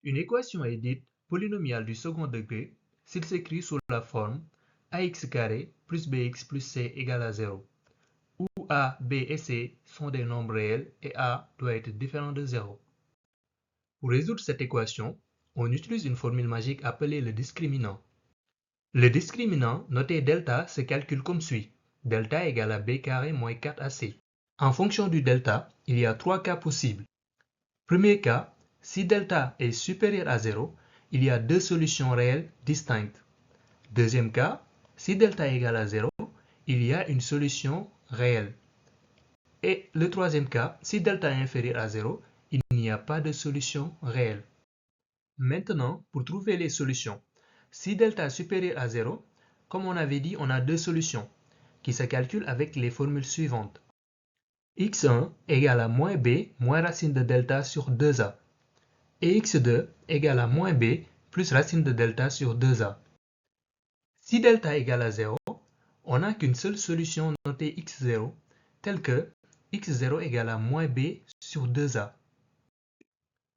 Une équation est dite polynomiale du second degré s'il s'écrit sous la forme ax carré plus bx plus c égale à 0, où a, b et c sont des nombres réels et a doit être différent de 0. Pour résoudre cette équation, on utilise une formule magique appelée le discriminant. Le discriminant, noté delta, se calcule comme suit. Delta égale à b carré moins 4ac. En fonction du delta, il y a trois cas possibles. Premier cas, si delta est supérieur à 0, il y a deux solutions réelles distinctes. Deuxième cas, si delta égale à 0, il y a une solution réelle. Et le troisième cas, si delta est inférieur à 0, il n'y a pas de solution réelle. Maintenant, pour trouver les solutions, si delta est supérieur à 0, comme on avait dit, on a deux solutions qui se calculent avec les formules suivantes. x1 égale à moins b moins racine de delta sur 2a. Et x2 égale à moins b plus racine de delta sur 2a. Si delta égale à 0, on n'a qu'une seule solution notée x0, telle que x0 égale à moins b sur 2a.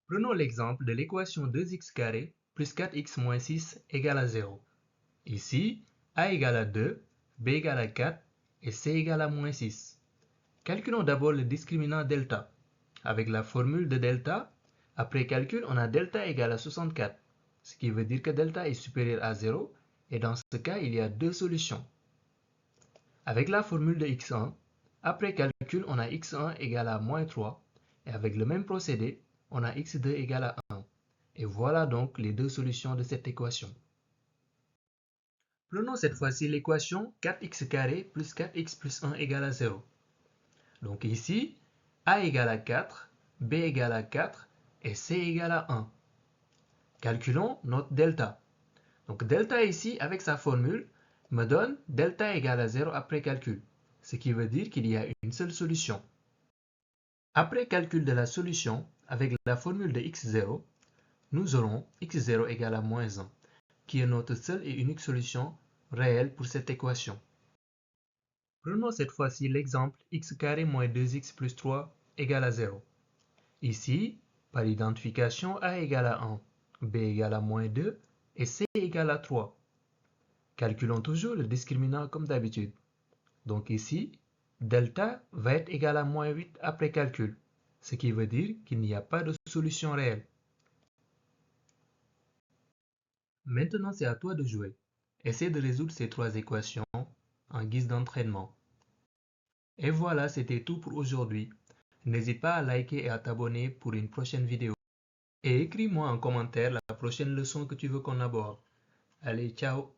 Prenons l'exemple de l'équation 2x carré plus 4x moins 6 égale à 0. Ici, a égale à 2, b égale à 4 et c égale à moins 6. Calculons d'abord le discriminant delta. Avec la formule de delta, après calcul, on a delta égale à 64, ce qui veut dire que delta est supérieur à 0, et dans ce cas, il y a deux solutions. Avec la formule de x1, après calcul, on a x1 égale à moins 3, et avec le même procédé, on a x2 égale à 1. Et voilà donc les deux solutions de cette équation. Prenons cette fois-ci l'équation 4x carré plus 4x plus 1 égale à 0. Donc ici, a égale à 4, b égale à 4 et c égale à 1. Calculons notre delta. Donc delta ici, avec sa formule, me donne delta égale à 0 après calcul, ce qui veut dire qu'il y a une seule solution. Après calcul de la solution, avec la formule de x0, nous aurons x0 égale à moins 1, qui est notre seule et unique solution réelle pour cette équation. Prenons cette fois-ci l'exemple x carré moins 2x plus 3 égale à 0. Ici, par identification, a égale à 1, b égale à moins 2 et c égale à 3. Calculons toujours le discriminant comme d'habitude. Donc ici, delta va être égal à moins 8 après calcul, ce qui veut dire qu'il n'y a pas de solution réelle. Maintenant, c'est à toi de jouer. Essaie de résoudre ces trois équations en guise d'entraînement. Et voilà, c'était tout pour aujourd'hui. N'hésite pas à liker et à t'abonner pour une prochaine vidéo. Et écris-moi en commentaire la prochaine leçon que tu veux qu'on aborde. Allez, ciao!